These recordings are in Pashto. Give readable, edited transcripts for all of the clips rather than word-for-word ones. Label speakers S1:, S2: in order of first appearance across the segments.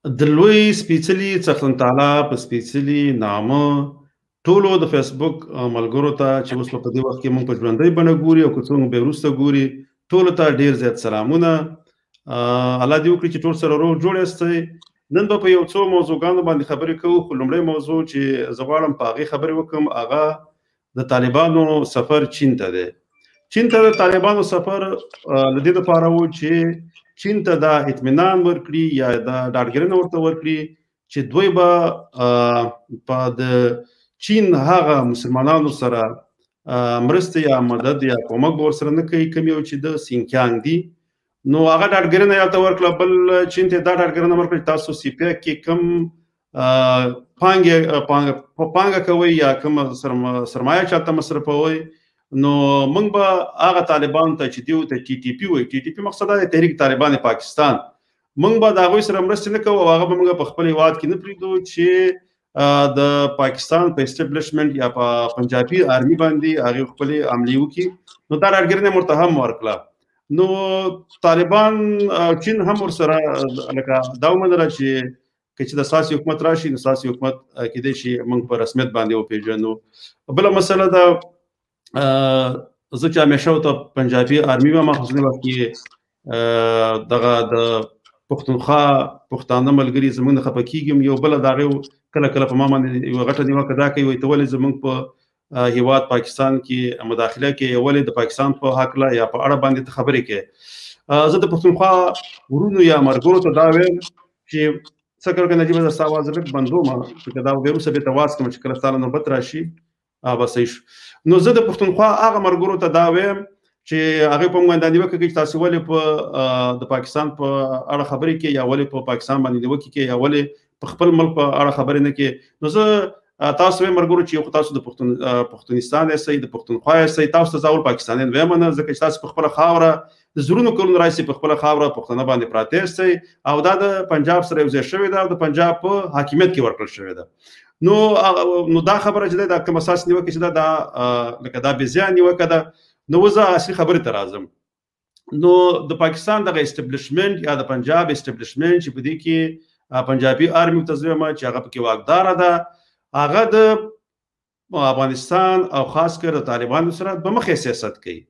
S1: د لوی سپېڅلي څښتن تعالی په سپېڅلي نامه ټولو د فیسبوک ملګرو ته چې اوس په دې وخت کې مونږ په ژوندۍ بڼه ګوري او که څوک به وروسته ګوري ټولو ته ډیر زیات سلامونه. الله دې وکړي چې ټول سره روغ جوړ یاستئ. نن به په یو څو موضوعګانو باندې خبرې کوو، خو لومړی موضوع چې زه غواړم په هغې خبرې وکړم هغه د طالبانو سفر چین ته دی. چین ته د طالبانو سفر له دې دپاره و چې چین ته دا اطمینان ورکړي یا دا ډاډګرنه ورته ورکړي چې دوی به په د چین هغه مسلمانانو سره مرسته یا مدد یا کومک به ورسره نه کوي کوم یو چې د سینکیانګ دي. نو هغه ډاډګرنه یې ورته ورکړه. بل چین ته دا ډاډګرنه ورکړه چې تاسو سی پی کې کوم پانګه کوئ یا کوم سرمایه چاته مصرفوئ، نو موږ به هغه طالبانو ته چې دوی ته ټي ټي پی وایي، ټي ټي پی مقصد دی تحریک طالبان پاکستان، موږ به د هغوی سره مرستې نه کوو او هغه به موږ په خپل هیواد کې نه پرېږدو چې د پاکستان په اسټبلیشمنټ یا په پنجابي آرمي باندې هغې خپلې حملې وکړي. نو دا ډاډګرنه یې ورته هم ورکړه. نو طالبان چین هم ورسره لکه دا ومنله چې که چې د سیاسي حکومت راشي نو سیاسي حکومت کېدای شي موږ په رسمیت باندې وپېژنو. بله مسله ده زه چې همیشه ورته پنجابي آرمي وم، خو ځینې وخت کې دغه د پښتونخوا پښتانه ملګري زموږ نه خفه کېږم. یو بله د هغې کله کله په ما باندې یوه غټه نیوکه دا کوي، وایي ته ولې زموږ په هیواد پاکستان کې مداخله کې ولې د پاکستان په هکله یا په اړه باندې ته خبرې کوې. زه د پښتونخوا ورونو یا ملګرو ته دا وایم چې څه کوه که نجیبه زه ستا اواز لږ بندوم، چې دا بیا وروسته بېرته واز کړم چې کله ستا له نوبت راشي به صحیح شو. نو زه د پښتونخوا هغه ملګرو ته دا وایم چې هغوی په موږ باندې نیوکه کوي چې تاسې ولې په د پاکستان په اړه خبرې کوي یا ولې په پاکستان باندې نیوکې کوي یا ولې په خپل ملک په اړه خبرې نه کوي. نو زه تاسو وایم ملګرو چې یو خو تاسو د پښتونستان یاستئ، د پښتونخوا یاستئ، تاسو ته زه اول پاکستانیان ویمه نه، ځکه چې تاسو په خپله خاوره د زرونو کلونو راهیسې په خپله خاوره پښتانه باندې پراته یاستئ او دا د پنجاب سره یو ځای شوې ده او د پنجاب په حاکمیت کې ورکړل شوې ده. نو دا خبره چې ده دا کوم اساس نیوکه چې ده لکه دا بې ځایه نیوکه ده. نو زه اصلي خبرې ته راځم. نو د پاکستان دغه اسټبلیشمنټ یا د پنجاب اسټبلیشمنټ چې په دې کې پنجابي آرمي ته زه وایم چې هغه پکې واکداره ده، هغه د افغانستان او خاص کر د طالبانو سره په مخې سیاست کوي.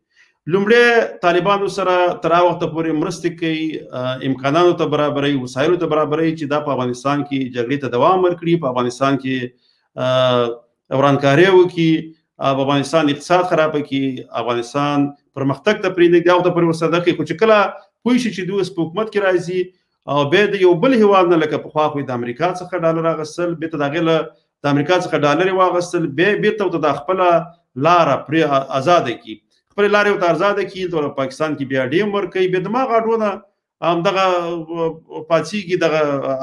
S1: لومړی طالبانو سره تر هغه وخته پورې مرستې کوي، امکاناتو ته برابروي، وسایلو ته برابروي چې دا په افغانستان کې جګړې ته دوام ورکړي، په افغانستان کې ورانکاري وکړي، په افغانستان اقتصاد خراب کړي، افغانستان پرمختګ ته پرېږدي، هغه ته پورې ورسره کوي. خو چې کله پوه شي چې دوی اوس په حکومت کې راځي او بیا د یو بل هېواد نه لکه پخوا خو د امریکا څخه ډالر اخیستل، بېرته د هغې له د امریکا څخه ډالر یې واخیستل، بیا بېرته ورته دا خپله لاره پرې ازاده کړي، خپلې لارې ورته ازاده کړي، دلته پاکستان کې بیا ډیم ورکوي، بیا دماغ اډونه همدغه پاڅېږي، دغه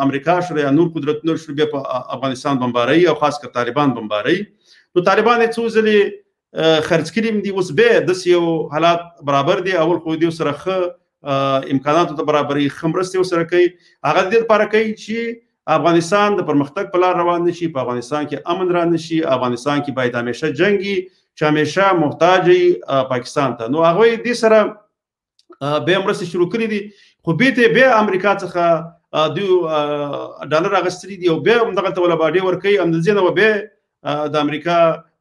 S1: امریکا شو یا نور قدرتونه شو، بیا په افغانستان بمباروي او خاص کر طالبان بمباروي. نو طالبان یې څو ځلې خرڅ کړي دي، اوس بیا داسې یو حالات برابر دي. اول خو دوی سره ښه امکاناتو ته برابري، ښه مرستې ورسره کوي. هغه د دې لپاره کوي چې افغانستان د پرمختګ په لار روان نه شي، په افغانستان کې امن را نه شي، افغانستان کې باید همیشه جنګ وي چې همیشه محتاج وي پاکستان ته. نو هغوی دې سره بیا مرستې شروع کړي دي، خو بیا امریکا څخه دوی ډالر اخیستلي دي او بیا همدغه ته ولباډې ورکوي، همدلته نه به بیا د امریکا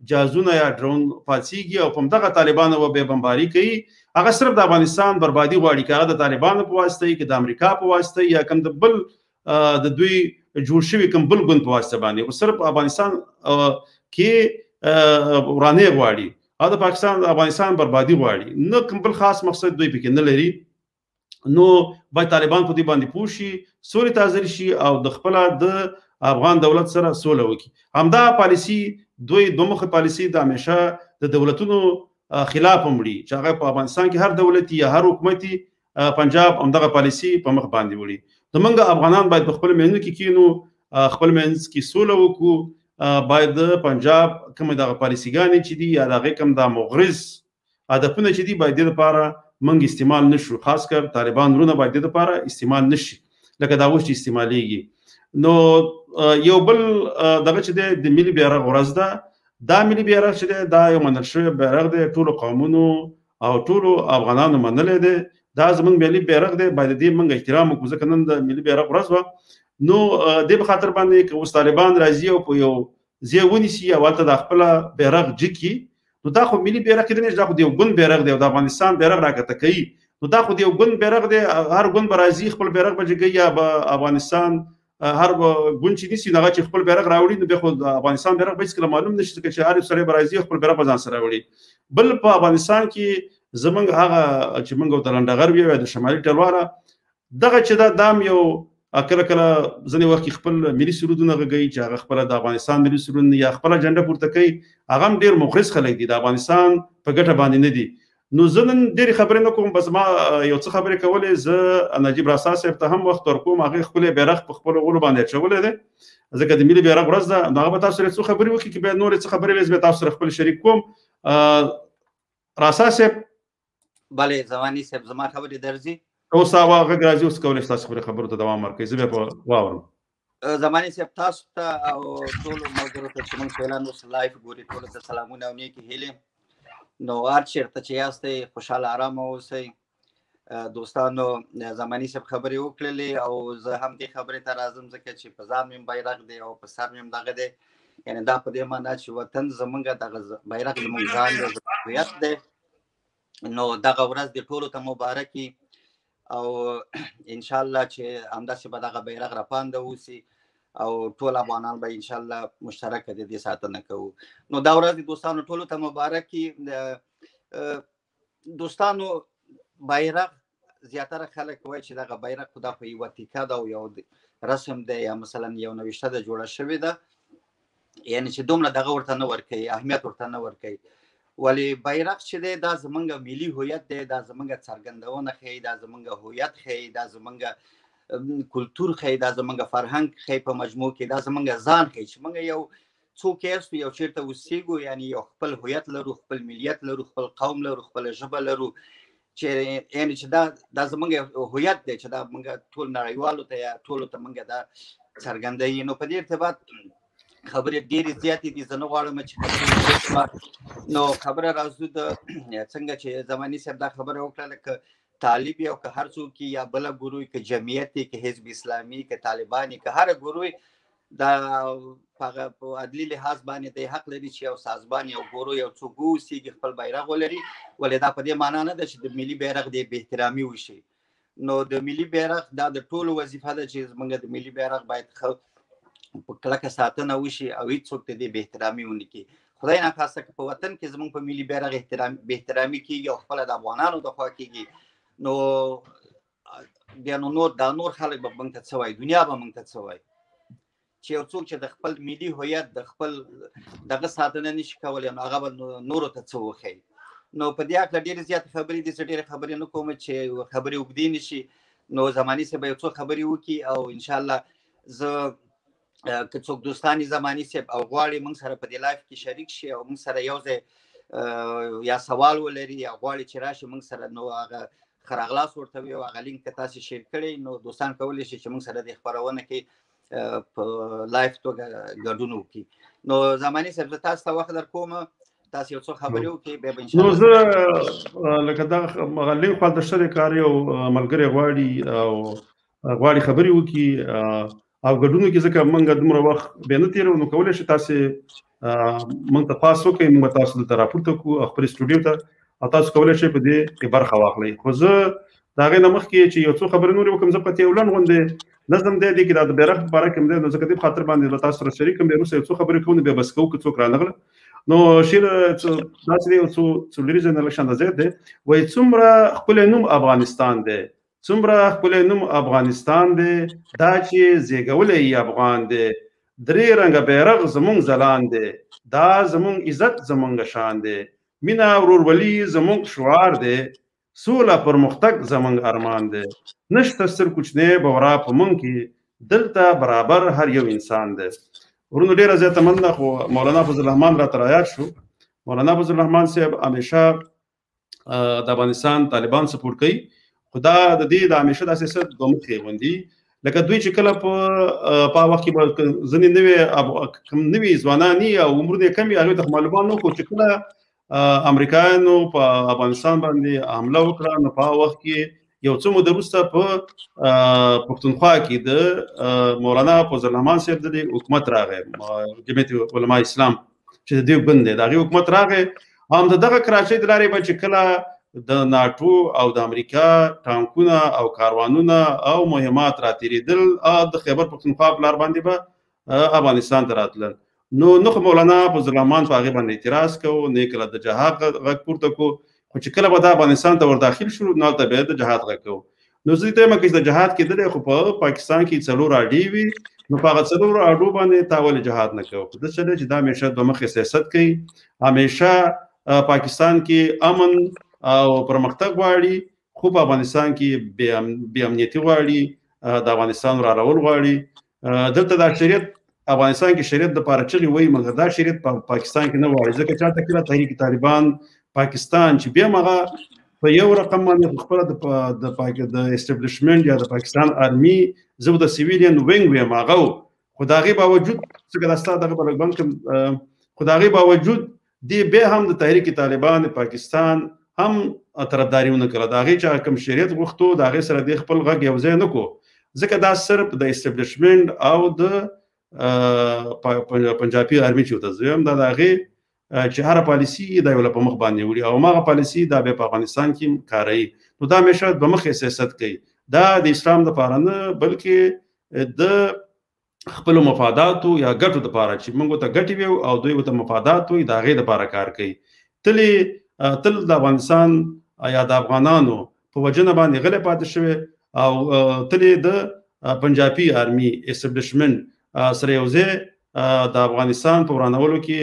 S1: جهازونه یا ډرون پاڅېږي او په همدغه طالبانو به بیا بمباري کوي. هغه صرف د افغانستان بربادي غواړي، که هغه د طالبانو په واسطه وي، که د امریکا په واسطه یا کوم د بل د دوی جوړ شوي کوم بل ګوند په واسطه باندې، خو صرف افغانستان کې ورانۍ غواړي او د پاکستان افغانستان بربادي غواړي، نه کوم بل خاص مقصد دوی پکې نه لري. نو باید طالبان په دې باندې پوه شي، سولې ته حاضر شي او د خپله د افغان دولت سره سوله وکړي. همدا پالیسي دوی دومخه پالیسي د همیشه د دولتونو خلاف هم وړي چې هغه په افغانستان کې هر دولتي یا هر حکومتي پنجاب همدغه پالیسي په مخ باندې وړي. زمونږ افغانان باید په خپل منځ کې کینو، خپل منځ کې سوله وکړو، باید د پنجاب کومې دغه پالیسیګانې چې دي یا د هغې کوم دا مغرض هدفونه چې دي باید دې دپاره موږ استعمال نه شو، خاص کر طالبان ورونه باید دې دپاره استعمال نه شي لکه دا اوس چې استعمالیږي. نو یو بل دغه چې دی د ملي بیرغ ورځ ده، دا ملي بیرغ چې دی دا یو منل شوی بیرغ دی، ټولو قومونو او ټولو افغانانو منلی دی، دا زمونږ ملي بیرغ دی، باید دې موږ احترام وکړو ځکه نن د ملي بیرغ ورځ وه. نو د په خاطر باندې که اوس طالبان راځي او په یو ځای ونیسي او هلته د خپله بیرغ جګي نو دا خو ملي بیرغ کیدای نشي، دا خو د یو ګوند بیرغ دی او د افغانستان بیرغ راکته کوي. نو دا خو د یو ګوند بیرغ دی، هر ګوند به راځي خپل بیرغ به جګوي، یا به افغانستان هر ګوند چې نیسي هغه چې خپل بیرغ راوړي نو بیا خو د افغانستان بیرغ به هېڅکله معلوم نشي، ځکه چې هر یو سړی به راځي خپل بیرغ به ځان سره راوړي. بل په افغانستان کې زمونږ هغه چې موږ ورته لنډغر ویو یا د شمالي ټلواره دغه چې دا هم یو کله کله ځینې وخت کې خپل ملي سرودونه غږوي چې هغه خپله د افغانستان ملي سرود یا خپله جنډه پورته کوي، هغه هم ډېر مخلص خلک دي، د افغانستان په ګټه باندې نه دي. نو زه نن ډېرې خبرې نه کوم، بس ما یو څه خبرې کولې. زه نجیب راسا صاحب ته هم وخت ورکوم، هغې ښکلی بیرغ په خپلو غولو باندې اچولی دی، ځکه د ملي بیرغ ورځ ده. نو هغه به تاسو سره څو خبرې وکړي، که بیا نورې څه خبرې وي زه بیا تاسو سره خپل شریک کوم. راسا صاحب.
S2: بله زماني صاحب زما خبرې درځي؟
S1: اوس هغه غږ راځي، اوس کولی شي تاسو خبرو ته دوام ورکړئ، زه بیا په واورم.
S2: زماني صاحب تاسو ته او ټولو ملګرو ته چې موږ اعلان اوس لایف ګوري ټولو ته سلامونه او نیکې هیلې. نو هر چېرته چې یاستئ خوشحاله ارامه اوسئ. دوستانو زماني صاحب خبرې وکړلې او زه هم دې خبرې ته راځم ځکه چې په ځان مې بیرغ دی او په سر مې دغه دی، یعنې دا په دې معنا چې وطن زموږ دغه بیرغ زموږ ځان دی، هویت دی. نو دغه ورځ دې ټولو ته مبارک وي او انشاءالله چې همداسې به دغه بیرغ راپانده اوسي او ټول افغانان به انشاءالله مشترکه د دې ساتنه کوو. نو دا ورځ د دوستانو ټولو ته مبارک وي. دوستانو بیرغ زیاتره خلک وایي چې دغه بیرغ خو دا خو یوه تیکه ده او یو رسم دی یا مثلا یو نوشته ده جوړه شوې ده، یعنې چې دومره دغه ورته نه ورکوي، اهمیت ورته نه ورکوي. ولې بیرغ چې دی دا زمونږ ملي هویت دی، دا زمونږ څرګندونه ښیي، دا زمونږ هویت ښیي، دا زمونږ کلتور ښیي، دا زمونږ فرهنګ ښیي، په مجموع کې دا زمونږ ځان ښیي چې موږ یو څوک یاستو، یو چېرته اوسېږو، یعنې یو خپل هویت لرو، خپل ملیت لرو، خپل قوم لرو، خپله ژبه لرو، چې یعنې چې دا زمونږ هویت دی چې دا موږ ټول نړیوالو ته یا ټولو ته موږ دا څرګندوي. نو په دې ارتباط خبرې ډېرې زیاتې دي، زه نه غواړم چې نو خبره راځو د څنګه چې زماني صاحب دا خبره وکړله، که طالب یې او که هر څوک یا بله ګروه، که جمعیت یې، که حزب اسلامي، که طالبان یې، که هره ګروه دا په عدلي لحاظ باندې دی حق لري چې یو سازمان یو ګروه یو څوک واوسېږي خپل بیرغ ولري، ولې دا په دې معنا نه ده چې د ملي بیرغ د بې احترامي وشي. نو د ملي بیرغ دا د ټولو وظیفه ده چې زموږ د ملي بیرغ باید په کلکه ساتنه وشي او هېڅوک د دې بې احترامي ونه کړي. خدای ناخواسته که په وطن کې زموږ په ملي بیرغ بې احترامي کېږي او خپله د افغانانو د خوا کېږي، نو بیا نو دا نور خلک به موږ ته څه وایي، دنیا به موږ ته څه وایي، چې یو څوک چې د خپل ملي هویت د خپل دغه ساتنه نشي کولی نو هغه به نورو ته څه وښیي. نو په دې هکله ډېرې زیاتې خبرې دي، زه ډېرې خبرې نه کوم چې خبرې اوږدې نه شي. نو زماني صاحب به یو څو خبرې وکړي او انشاءالله زه که څوک دوستان زماني صاحب او غواړي موږ سره په دې لایف کې شریک شي او موږ سره یو ځای یا سوال ولري یا غواړي چې راشي موږ سره، نو هغه ښه راغلاست ورته وي او هغه لینک که تاسې شیر کړی نو دوستان کولی شي چې موږ سره د خپرونه کې په لایف توګه ګډون وکړي. نو زماني صاحب زه تاسو ته وخت در کوم، تاسو یو څو خبرې وکړئ بیا به انشاءالله.
S1: نو زه لکه دغه لینک خواته شته کار یو ملګری غواړي او غواړي خبرې وکړي او ګډون کې، ځکه موږ دومره وخت بیا نه تېروو، نو کولی شي تاسې موږ ته پاس وکړئ، موږ تاسو دلته راپورته کړو خپل سټوډیو ته او تاسو کولی شئ په دې کې برخه واخلئ. خو زه د هغې نه مخکې چې یو څو خبرې نورې وکړم، زه په یو لنډ غوندې نظم دی کې دا د بیرغ په باره کې هم دی، نو ځکه دې په خاطر باندې له تاسو سره شریک کړم. بیا وروسته یو څو خبرې کوو، بیا بس کوو که څوک رانغله. نو شعر داسې دی، یو څو لیریز نه لږ اندازې دی، وایي څومره ښکلی نوم افغانستان دی، څومره ښکلی نوم افغانستان دی، دا چې زیږولی یې افغان دی، درې رنګه بیرغ زموږ ځلان دی، دا زموږ عزت زموږ شان دی، مینه ورورولي زموږ شعار دی، سوله پرمختګ زموږ ارمان دی، نشته ستر کوچنی بورا په موږ کې، دلته برابر هر یو انسان دی. ورونو ډېره زیاته مننه، خو مولانا فضل الرحمن راته رایاد شو. مولانا فضل الرحمن صاحب همیشه د افغانستان طالبان سپورټ کوي، خو دا د دې د همیشه دا سیاست دوه مخې غوندي، لکه دوی چې کله په وخت کې به ځینې نوي ځوانان او عمرونه یې کم وي، هغوی ته معلومات نه وکړو چې کله امریکایانو په افغانستان باندې حمله وکړه، نو په هغه وخت کې یو څه موده وروسته په پښتونخوا کې د مولانا فضل الرحمن صاحب د حکومت راغی، جمعیت علما اسلام چې د دیوبند دی، د هغې حکومت راغی. هم د دغه کراچۍ د لارې به چې کله د ناټو او د امریکا ټانکونه او کاروانونه او مهمات راتېرېدل، د خیبر پښتونخوا په لار باندې به افغانستان ته راتلل. نو خو مولانا فضل الرحمن په هغې باندې اعتراض کوو، نه یې کله د جهاد غږ پورته کړو، خو چې کله به د افغانستان ته ور داخل شو نو هلته بیا د جهاد غږ کوو. نو زه ته وایم که د جهاد کېدلی خو په پاکستان کې 4 اډې وي، نو په هغه 4 اډو باندې تا ولې جهاد نه کوو؟ خو داسې دی چې دا همیشه دوه مخې سیاست کوي، همیشه پاکستان کې امن او پرمختګ غواړي، خو په افغانستان کې بې امنیتي غواړي، د افغانستان رالول غواړي. دلته دا شریعت افغانستان کې شریعت دپاره چغې وایي، مګر دا شریعت په پاکستان کې نه غواړي، ځکه چاته کله تحریک طالبان پاکستان چې بیا هم هغه په یو رقم باندې خپله د اسټبلیشمنټ یا د پاکستان آرمي زه به د سیویلین وینګ ویم هغه و، خو د هغې باوجود څنګه دا ستا دغه به لږ بند کړم، خو د هغې باوجود دی بیا هم د تحریک طالبان پاکستان هم طرفداري ونه کړله. د هغې چې کوم شریعت غوښتو د هغې سره دی خپل غږ یو ځای نه کړو، ځکه دا صرف د اسټبلیشمنټ او د پنجابي آرمي چې ورته زه وایم دا د هغې چې هره پالیسي دا یو په مخ باندې وړي او هماغه پالیسي دا بیا په افغانستان کې کاروي. نو دا همیشه دوه مخې سیاست کوي، دا د اسلام دپاره نه بلکې د خپلو مفاداتو یا ګټو دپاره چې موږ ورته ګټې وي او دوی ورته مفادات وي د هغې دپاره کار کوي. تل د افغانستان یا د افغانانو په وجه نه باندې غلی پاتې شوی او تل د پنجابي آرمي اسټبلیشمنټ سره یو ځای د افغانستان په ورانولو کې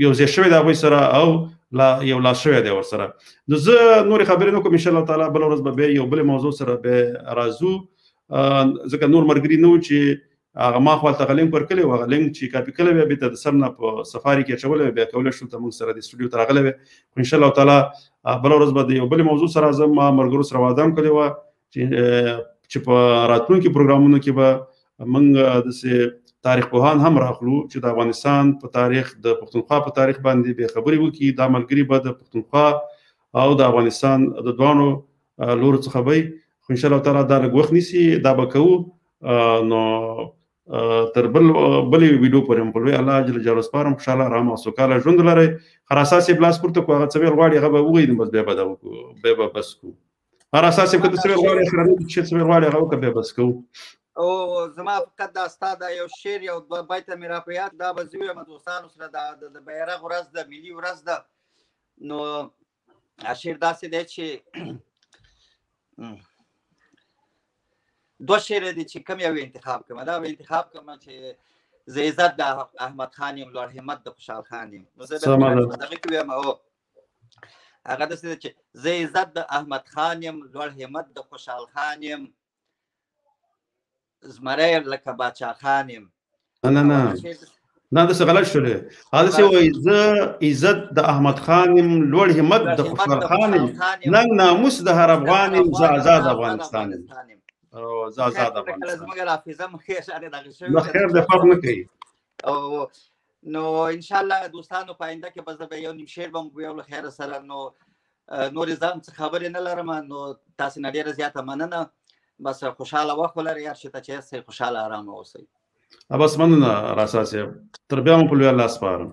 S1: یو ځای شوی د هغوی سره او یو لاس شوی دی ورسره. نو زه نورې خبرې نه کوم، انشاءالله تعالی بله ورځ به بیا یو بلې موضوع سره بیا راځو، ځکه نور ملګري نه وو چې هغه ما خو هلته هغه لینک ورکړی و، هغه لینک چې کاپي کړی وی بېرته د سر نه په سفاري کې اچولی وی، بیا کولی شو ته موږ سره د اسټوډیو ته راغلی وی. خو انشاءالله تعالی بله ورځ به د یو بلې موضوع سره زه ما ملګرو سره وعده هم کړې وه چې په راتلونکي پروګرامونو کې به موږ داسې تاریخ پوهان هم راخلو چې د افغانستان په تاریخ د پښتونخوا په تاریخ باندې بیا خبرې وکړي. دا ملګري به د پښتونخوا او د افغانستان د دواړو لورو څخه وي، خو انشاءالله تعالی دا لږ وخت نیسي، دا به کوو. نو تر بلې ویډیو پورې هم په لوی الله جل جلاله سپارم. خوشحاله ارام او سوکاله ژوند ولرئ. هر اساس یې بلاس پورته کړو، هغه څه ویل غواړي هغه به ووایي، بس بیا به دا وکړو، بیا به بس کوو. هر اساس یې که ته څه ویل غواړي اخرنی چې څه ویل غواړي هغه وکړه، بیا بس کوو.
S2: او زما فقط دا ستا دا یو شعر یو دوه بیته مې را په یاد، دا به زه ویم دوستانو سره د بیرغ ورځ ده، ملي ورځ ده. نو شعر داسې دی چې دوه شعر دي چې کوم یو انتخاب کړم، دا به انتخاب کړم چې زه عزت د احمد خان یم، لوړ همت د خوشحال خان یم. نو زه به دغه کې ویم هغه داسې دی چې زه عزت د احمد خان یم، لوړ همت د خوشحال خان یم، زمری لکه باچا خان یم.
S1: نه داسې غلط شولې، هغسې وایي زه عزت د احمد خان یم، لوړ همت د خوشحال خان یم، ننګ ناموس د هر افغان یم، زه آزاد افغانستان یم. زه آزاد افغانستان.
S2: زموږ حافظه مخې اشارې دغه شوې
S1: د خیر د فرق نه کوي.
S2: نو انشاءالله دوستانو په آینده کې به زه به یو نیم شعر به مو ویو له خیره سره. نو نورې ځان څه خبرې نه لرم، نو تاسې نه ډېره زیاته مننه. بس خوشحاله وخت ولرئ، هر شي ته چې یاستئ خوشحاله ارامه اوسئ.
S1: بس مننه راسا صاحب، تر بیا مو په لوی الله سپارم.